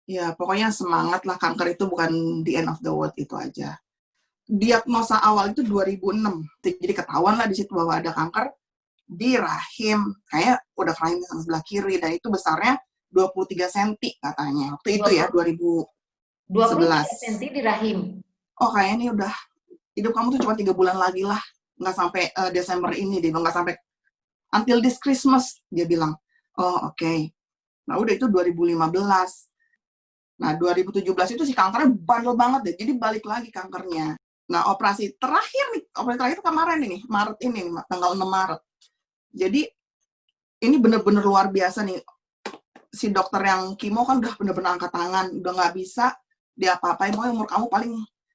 Ya pokoknya semangat lah, kanker itu bukan the end of the world, itu aja. Diagnosa awal itu 2006, jadi ketahuan lah di situ bahwa ada kanker di rahim, kayak udah rahim yang sebelah kiri, dan itu besarnya 23 cm katanya. Waktu itu ya, 23 2011. cm di rahim. Oh kayaknya ini udah, hidup kamu tuh cuma 3 bulan lagi lah. Nggak sampai Desember ini deh, nggak sampai until this Christmas, dia bilang. Oh oke. Nah udah itu 2015. Nah 2017 itu si kankernya bandel banget deh, jadi balik lagi kankernya. Nah operasi terakhir itu kemarin ini, Maret ini, tanggal 6 Maret. Jadi ini bener-bener luar biasa nih. Si dokter yang kimo kan udah bener-bener angkat tangan, udah nggak bisa dia apa-apain, pokoknya umur kamu paling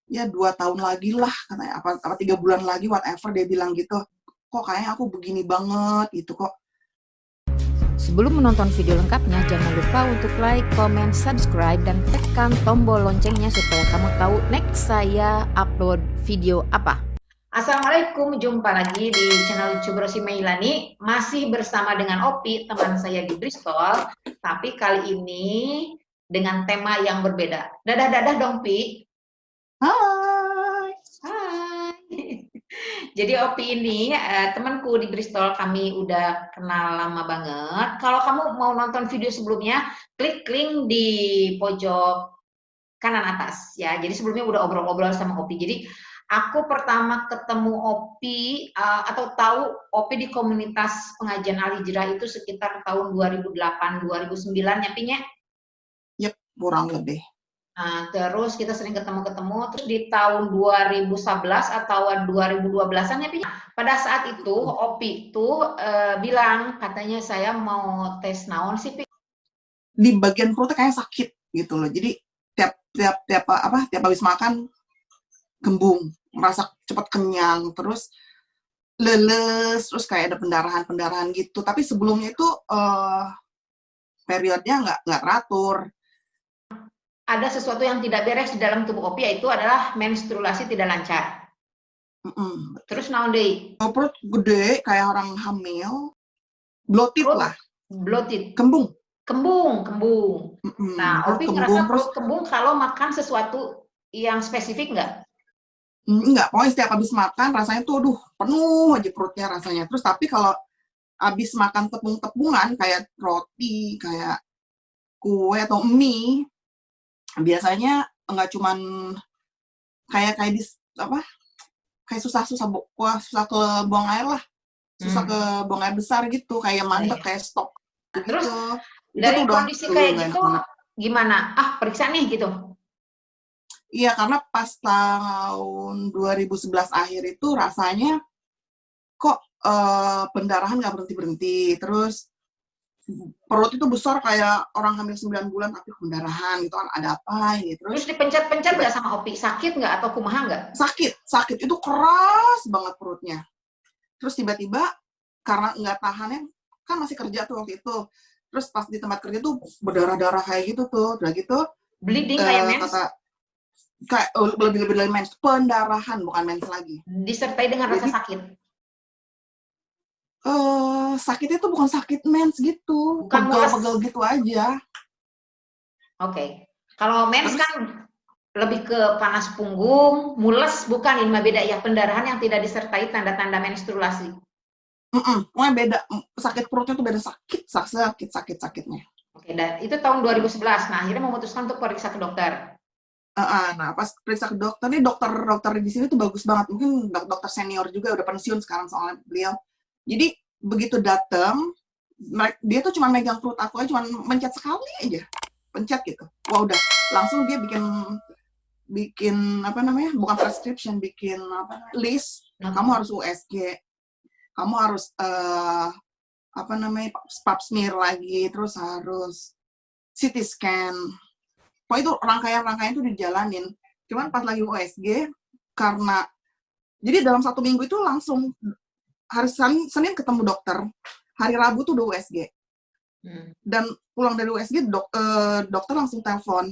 ya 2 tahun lagi lah, katanya, apa 3 bulan lagi, whatever, dia bilang gitu. Kok kayaknya aku begini banget gitu kok. Sebelum menonton video lengkapnya, jangan lupa untuk like, comment, subscribe, dan tekan tombol loncengnya supaya kamu tahu next saya upload video apa. Assalamualaikum, jumpa lagi di channel YouTuber Rosi Meilani. Masih bersama dengan Opi, teman saya di Bristol. Tapi kali ini dengan tema yang berbeda. Dadah-dadah dong, Pi. Hai. Hai. Jadi Opi ini temanku di Bristol, kami udah kenal lama banget. Kalau kamu mau nonton video sebelumnya, klik link di pojok kanan atas ya. Jadi sebelumnya udah obrol-obrol sama Opi. Jadi aku pertama ketemu Opi atau tahu Opi di komunitas pengajian Al-Hijrah itu sekitar tahun 2008-2009 ya Pinya? Yep, kurang lebih. Nah, terus kita sering ketemu-ketemu, terus di tahun 2011 atau 2012-an ya Pinya? Pada saat itu Opi tuh bilang katanya saya mau tes naon sih Pi? Di bagian perutnya kayak sakit gitu loh. Jadi tiap habis makan gembung, merasa cepat kenyang, terus leles, terus kayak ada pendarahan gitu. Tapi sebelumnya itu periodnya nggak teratur. Ada sesuatu yang tidak beres di dalam tubuh Opi, yaitu adalah menstruasi tidak lancar. Terus naon deui? Perut gede kayak orang hamil, bloated lah. Bloated. Kembung. Nah, Opi ngerasa perut kembung kalau makan sesuatu yang spesifik nggak? Enggak, pokoknya setiap habis makan rasanya tuh aduh, penuh aja perutnya rasanya. Terus tapi kalau habis makan tepung-tepungan kayak roti, kayak kue atau mie, biasanya enggak cuman kayak susah ke buang air lah. Susah ke buang air besar gitu, kayak mandek, kayak stok gitu. Terus dari kondisi kayak gitu gimana? Periksa nih gitu. Iya, karena pas tahun 2011 akhir itu rasanya kok pendarahan nggak berhenti-berhenti, terus perut itu besar kayak orang hamil 9 bulan tapi pendarahan gitu kan, ada apa ini. Terus dipencet-pencet nggak sama Opi? Sakit nggak atau kumaha nggak? Sakit, itu keras banget perutnya. Terus tiba-tiba karena nggak tahannya, kan masih kerja tuh waktu itu, terus pas di tempat kerja tuh berdarah-darah kayak gitu tuh, udah gitu bleeding kayak mens? Kayak lebih dari mens, pendarahan bukan mens lagi. Disertai dengan rasa sakit? Sakitnya tuh bukan sakit mens gitu, pegel-pegel gitu aja. Oke. Kalau mens kan lebih ke panas punggung, mules, bukan, ini mah beda ya, pendarahan yang tidak disertai tanda-tanda menstruasi. Pokoknya beda, sakit perutnya tuh beda, sakitnya. Oke, dan itu tahun 2011. Nah, akhirnya memutuskan untuk periksa ke dokter. Nah, pas periksa ke dokter nih, dokter di sini tuh bagus banget. Mungkin dokter senior juga, udah pensiun sekarang soalnya beliau. Jadi begitu datang, dia tuh cuma megang perut aku aja, cuma mencet sekali aja, pencet gitu. Wah udah, langsung dia bikin apa namanya, bukan prescription, bikin list. Kamu harus USG, kamu harus pap smear lagi, terus harus CT scan. Pokoknya itu rangkaian itu dijalanin. Cuman pas lagi USG, karena jadi dalam 1 minggu itu langsung hari Senin ketemu dokter, hari Rabu tuh udah USG. Dan pulang dari USG dokter langsung telepon,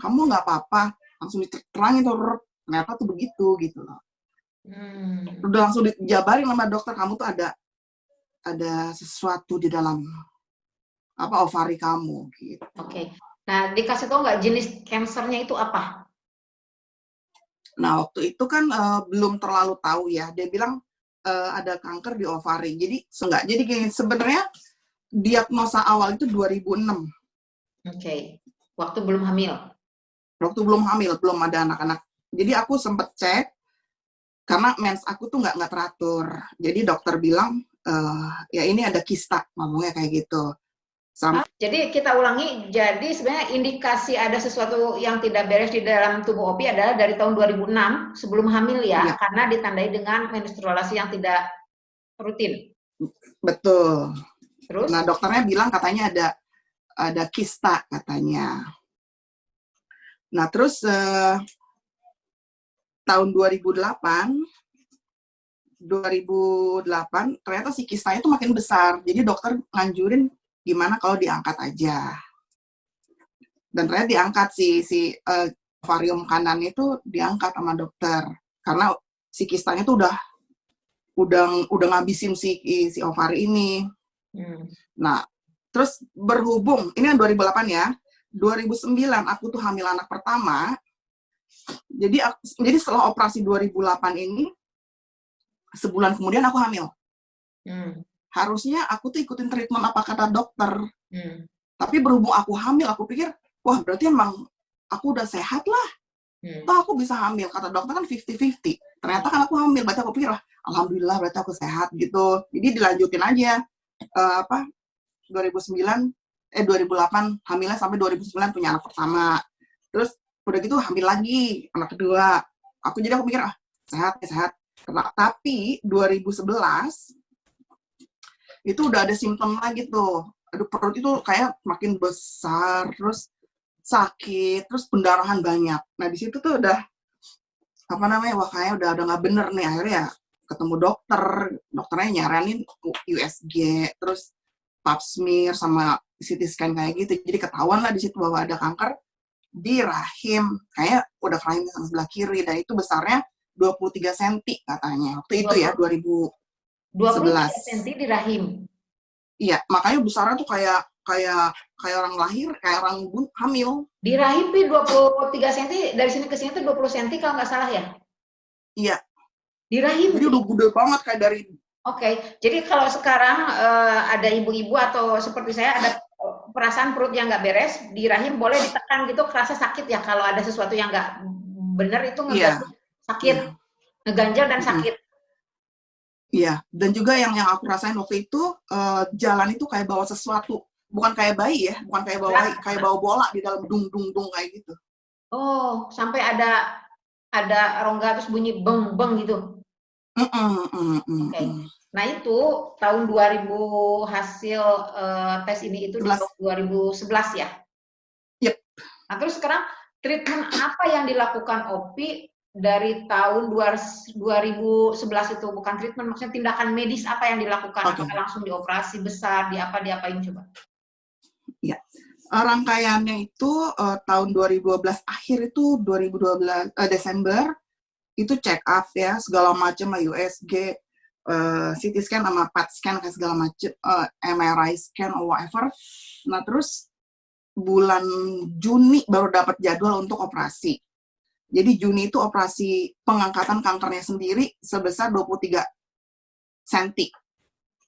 kamu nggak apa-apa, langsung diterangin tuh, ternyata tuh begitu gitu loh. Udah langsung dijabarin sama dokter, kamu tuh ada sesuatu di dalam ovari kamu gitu. Oke. Nah, dikasih tahu nggak jenis kansernya itu apa? Nah, waktu itu kan belum terlalu tahu ya. Dia bilang ada kanker di ovari. Jadi enggak. Jadi gini, sebenarnya diagnosa awal itu 2006. Oke. Waktu belum hamil. Waktu belum hamil, belum ada anak-anak. Jadi aku sempet cek karena mens aku tuh nggak teratur. Jadi dokter bilang ya ini ada kista, ngomongnya kayak gitu. Jadi kita ulangi, jadi sebenarnya indikasi ada sesuatu yang tidak beres di dalam tubuh Opi adalah dari tahun 2006 sebelum hamil ya, Iya. karena ditandai dengan menstruasi yang tidak rutin. Betul. Terus? Nah, dokternya bilang katanya ada kista katanya. Nah, terus tahun 2008 ternyata si kistanya tuh makin besar. Jadi dokter nganjurin gimana kalau diangkat aja. Dan ternyata diangkat si ovarium kanan itu diangkat sama dokter karena si kistanya tuh udah ngabisin si ovari ini. Nah, terus berhubung ini kan 2008 ya. 2009 aku tuh hamil anak pertama. Jadi setelah operasi 2008 ini sebulan kemudian aku hamil. Harusnya aku tuh ikutin treatment apa kata dokter. Tapi berhubung aku hamil, aku pikir, wah berarti emang aku udah sehat lah. Toh aku bisa hamil. Kata dokter kan 50-50. Ternyata kan aku hamil. Berarti aku pikir, alhamdulillah berarti aku sehat gitu. Jadi dilanjutin aja. 2008 hamilnya sampai 2009 punya anak pertama. Terus udah gitu hamil lagi anak kedua. Aku pikir sehat. Tapi 2011 itu udah ada simptom lagi tuh. Aduh, perut itu kayak makin besar, terus sakit, terus pendarahan banyak. Nah, di situ tuh udah wah kayaknya udah nggak bener nih. Akhirnya ketemu dokternya nyaranin USG, terus pap smear sama CT scan kayak gitu. Jadi ketahuan lah di situ bahwa ada kanker di rahim. Kayak udah rahim yang sebelah kiri, dan itu besarnya 23 cm katanya. Waktu itu ya 2011. 23 cm di rahim. Iya, makanya besarnya tuh kayak orang lahir, kayak orang hamil. Di rahim tuh 23 cm, dari sini ke sini tuh 20 cm kalau nggak salah ya? Iya. Di rahim. Jadi udah gede banget kayak dari. Oke, jadi kalau sekarang ada ibu-ibu atau seperti saya ada perasaan perut yang nggak beres di rahim, boleh ditekan gitu, kerasa sakit ya kalau ada sesuatu yang nggak benar itu sakit, ngeganjel dan sakit. Iya, dan juga yang aku rasain waktu itu jalan itu kayak bawa sesuatu, bukan kayak bayi ya, bukan kayak bawa bayi, kayak bawa bola di dalam dung kayak gitu. Oh, sampai ada rongga terus bunyi beng gitu. Oke. Nah itu tahun 2000 hasil tes ini itu di tahun 2011 ya? Yep. Nah terus sekarang treatment apa yang dilakukan Opi dari tahun 2011 itu? Bukan treatment, maksudnya tindakan medis apa yang dilakukan? Okay. Apakah langsung dioperasi besar, diapain coba? Ya, rangkaiannya itu tahun 2012 akhir itu 2012 Desember itu check up ya segala macam, USG, CT scan sama PET scan kayak segala macam, MRI scan or whatever. Nah terus bulan Juni baru dapat jadwal untuk operasi. Jadi Juni itu operasi pengangkatan kankernya sendiri sebesar 23 cm.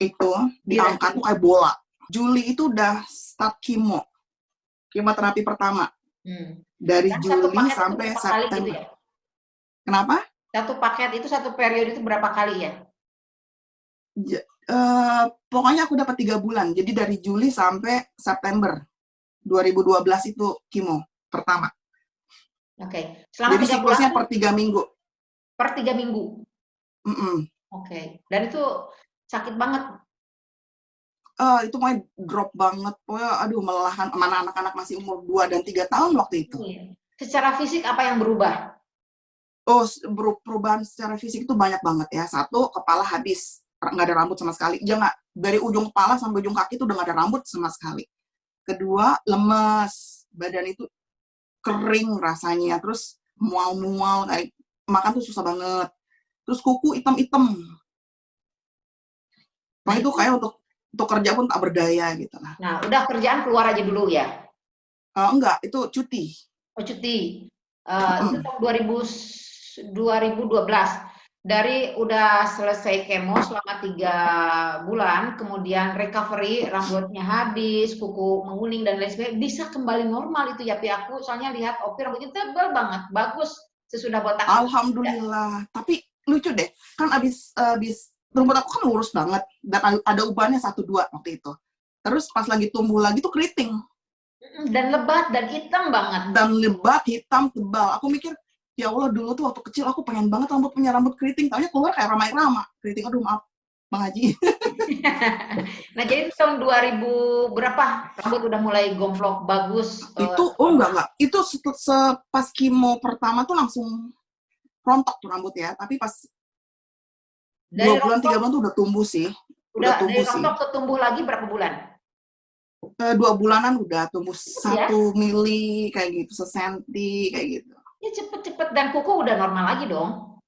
Itu diangkat tuh kayak bola. Juli itu udah start kemoterapi pertama. Dari Juli sampai September. Gitu ya? Kenapa? Satu paket itu, satu periode itu berapa kali ya? Pokoknya aku dapat 3 bulan. Jadi dari Juli sampai September 2012 itu kemo pertama. Oke. Jadi siklusnya per 3 minggu. Per 3 minggu? Oke. Dan itu sakit banget? Itu main drop banget. Pokoknya aduh melelahkan, mana anak-anak masih umur 2 dan 3 tahun waktu itu. Secara fisik apa yang berubah? Oh, perubahan secara fisik itu banyak banget ya. Satu, kepala habis. Nggak ada rambut sama sekali. Jangan, dari ujung kepala sampai ujung kaki itu udah nggak ada rambut sama sekali. Kedua, lemes. Badan itu kering rasanya. Terus mual-mual, kayak makan tuh susah banget. Terus kuku hitam-hitam. Nah, itu kayak untuk kerja pun tak berdaya gitu lah. Nah, udah kerjaan keluar aja dulu ya? Enggak, itu cuti. Oh, cuti. Itu tahun 2012. Dari udah selesai kemo selama 3 bulan, kemudian recovery, rambutnya habis, kuku menguning dan lain sebagainya, bisa kembali normal itu ya, aku soalnya lihat Opi rambutnya tebal banget, bagus sesudah botak itu. Alhamdulillah. Tapi lucu deh, kan abis rambut aku kan lurus banget, dan ada ubahannya 1-2 waktu itu. Terus pas lagi tumbuh lagi tuh keriting. Dan lebat dan hitam banget. Dan lebat, hitam, tebal. Aku mikir, ya Allah, dulu tuh waktu kecil aku pengen banget punya rambut keriting. Taunya keluar kayak Rama Irama. Keriting, aduh maaf, Bang Haji. Nah, jadi tahun 2000 berapa rambut udah mulai gomplok, bagus? Itu, enggak. Itu pas kemo pertama tuh langsung rontok tuh rambut ya. Tapi pas 2 bulan, 3 bulan tuh udah tumbuh sih. Udah tumbuh dari rontok ke tumbuh lagi berapa bulan? 2 bulanan udah tumbuh 1 mili kayak gitu, 1 senti kayak gitu. Ya cepet-cepet, dan kuku udah normal lagi dong.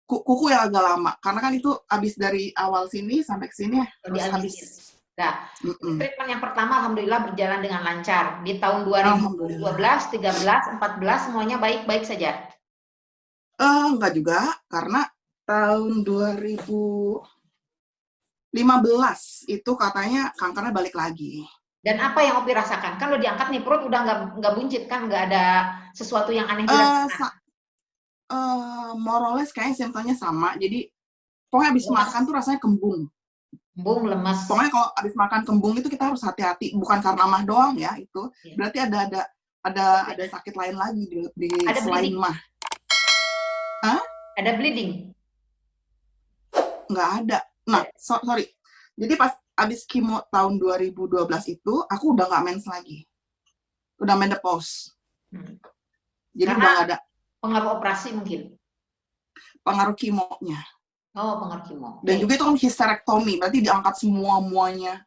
Kuku ya agak lama, karena kan itu abis dari awal sini sampai ke sini ya, terus habis. Nah, treatment yang pertama alhamdulillah berjalan dengan lancar. Di tahun 2012, 13, 14 semuanya baik-baik saja. Enggak juga, karena tahun 2015 itu katanya kankernya balik lagi. Dan apa yang Opi rasakan? Kan lo diangkat nih, perut udah nggak buncit kan, nggak ada sesuatu yang aneh dirasakan. More or less kayaknya simptomnya sama. Jadi pokoknya abis makan tuh rasanya kembung. Kembung, lemas. Pokoknya kalau abis makan kembung itu kita harus hati-hati, bukan karena mah doang ya itu. Berarti ada sakit lain lagi di ada selain mah. Hah? Ada bleeding? Nggak ada. Nah, sorry. Jadi pas abis kemo tahun 2012 itu, aku udah nggak mens lagi. Udah menopause. Jadi karena udah nggak ada. Pengaruh operasi mungkin? Pengaruh kemonya. Oh, pengaruh kemo. Dan juga itu kan hysterectomy, berarti diangkat semuanya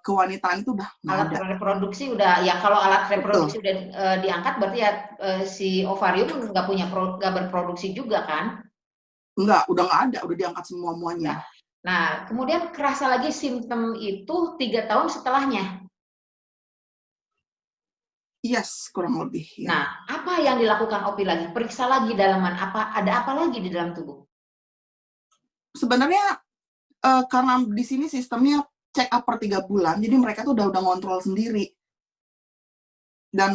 kewanitaan itu udah nggak ada. Alat reproduksi udah, ya kalau alat reproduksi udah diangkat, berarti ya si ovarium nggak berproduksi juga kan? Enggak, udah nggak ada, udah diangkat semuanya. Nah, kemudian kerasa lagi simptom itu 3 tahun setelahnya. Yes, kurang lebih. Ya. Nah, apa yang dilakukan Opi lagi? Periksa lagi dalaman, ada apa lagi di dalam tubuh? Sebenarnya karena di sini sistemnya check up per 3 bulan, jadi mereka tuh udah ngontrol sendiri. Dan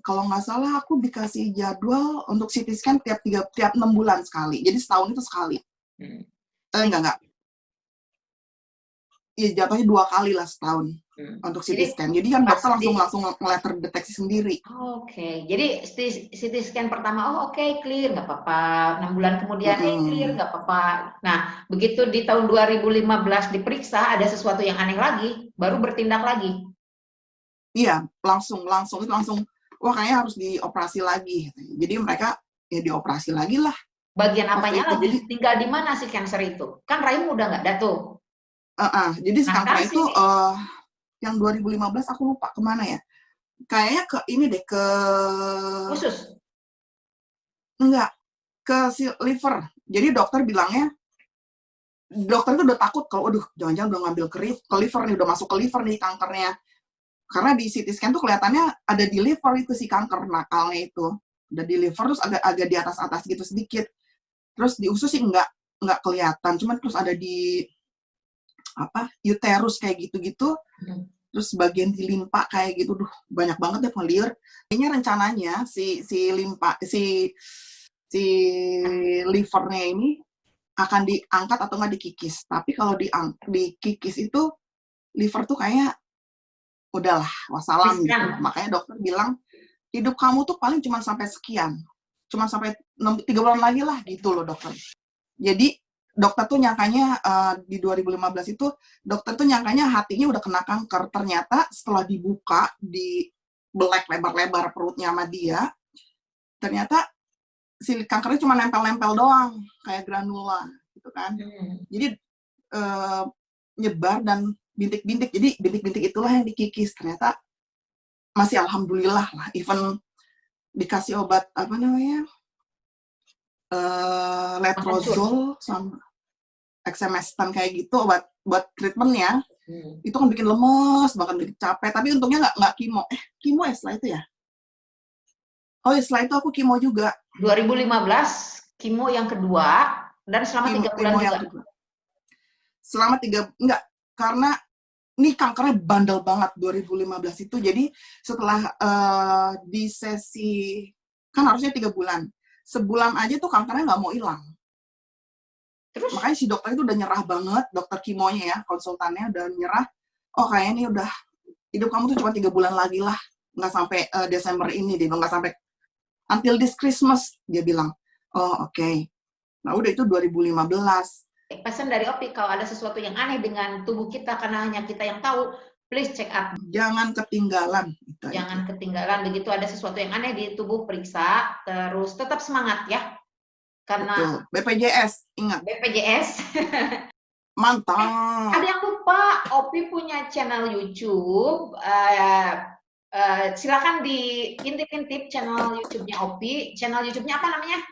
kalau nggak salah aku dikasih jadwal untuk CT scan tiap 6 bulan sekali. Jadi setahun itu sekali. Enggak. Ya jatuhnya 2 kali lah setahun untuk CT scan. Jadi kan dokter langsung ngeliat terdeteksi sendiri. Oke. Jadi CT scan pertama, clear, nggak apa-apa. 6 bulan kemudian, clear, nggak apa-apa. Nah, begitu di tahun 2015 diperiksa, ada sesuatu yang aneh lagi, baru bertindak lagi. Iya, langsung, wah kayaknya harus dioperasi lagi. Jadi mereka ya dioperasi lagi lah. Bagian apanya lagi? Jadi, tinggal di mana si kanker itu? Kan rahim udah nggak ada tuh. Jadi kanker itu yang 2015 aku lupa kemana ya. Kayaknya ke ini deh, ke usus. Enggak, ke si liver. Jadi dokter bilangnya, dokter itu udah takut kalau aduh jangan-jangan udah ngambil ke liver nih, udah masuk ke liver nih kankernya. Karena di CT scan tuh kelihatannya ada di liver itu si kanker nakalnya itu. Udah di liver terus agak di atas gitu sedikit. Terus di usus sih enggak kelihatan, cuman terus ada di uterus kayak gitu-gitu. Terus bagian di limpa kayak gitu, banyak banget deh pengliur. Kayaknya rencananya si livernya ini akan diangkat atau nggak dikikis. Tapi kalau dikikis itu liver tuh kayaknya udahlah wassalam gitu. Makanya dokter bilang hidup kamu tuh paling cuma sampai sekian, cuma sampai 3 bulan lagi lah gitu loh dokter. Jadi dokter tuh nyangkanya di 2015 itu dokter tuh nyangkanya hatinya udah kena kanker. Ternyata setelah dibuka, di belek lebar-lebar perutnya sama dia, ternyata si kankernya cuma nempel-nempel doang kayak granula gitu kan. Jadi nyebar dan bintik-bintik. Jadi bintik-bintik itulah yang dikikis. Ternyata masih alhamdulillah lah, even dikasih obat letrozol sama exemestane kayak gitu, obat buat treatmentnya, Itu kan bikin lemes, bahkan bikin capek. Tapi untungnya nggak kimo. Kimo ya setelah itu ya? Oh ya, setelah itu aku kimo juga. 2015 kimo yang kedua dan selama 3 bulan Kimo juga. yang kedua. Selama 3, enggak, karena ini kankernya bandel banget 2015 itu. Jadi setelah di sesi, kan harusnya 3 bulan. Sebulan aja tuh kankernya nggak mau hilang. Terus? Makanya si dokter itu udah nyerah banget, dokter kimonya ya, konsultannya udah nyerah. Oh kayaknya ini udah, hidup kamu tuh cuma 3 bulan lagi lah. Nggak sampai Desember ini, dia nggak sampai until this Christmas, dia bilang. Oh oke. Nah udah itu 2015. Pesan dari Opi, kalau ada sesuatu yang aneh dengan tubuh kita karena hanya kita yang tahu, please check up. Jangan ketinggalan. Jangan ketinggalan, begitu ada sesuatu yang aneh di tubuh, periksa, terus tetap semangat ya. Karena betul. BPJS, ingat. BPJS. Mantap. Ada yang lupa, Opi punya channel YouTube. Silakan diintip-intip channel YouTube-nya Opi. Channel YouTube-nya apa namanya?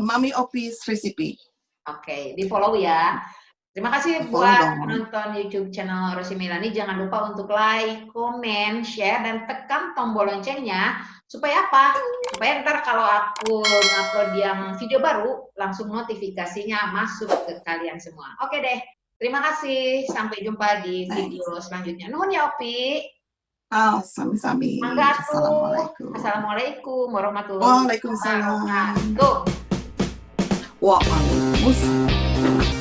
Mami Opi's Recipe. Oke, di follow ya. Terima kasih buat penonton YouTube channel Rosie Melanie. Jangan lupa untuk like, komen, share, dan tekan tombol loncengnya. Supaya apa? Supaya ntar kalau aku upload yang video baru, langsung notifikasinya masuk ke kalian semua. Oke deh, terima kasih. Sampai jumpa di video selanjutnya. Nuhun ya Opi. Sami-sami. Assalamualaikum warahmatullahi wabarakatuh. Waalaikumsalam. Waalaikumsalam.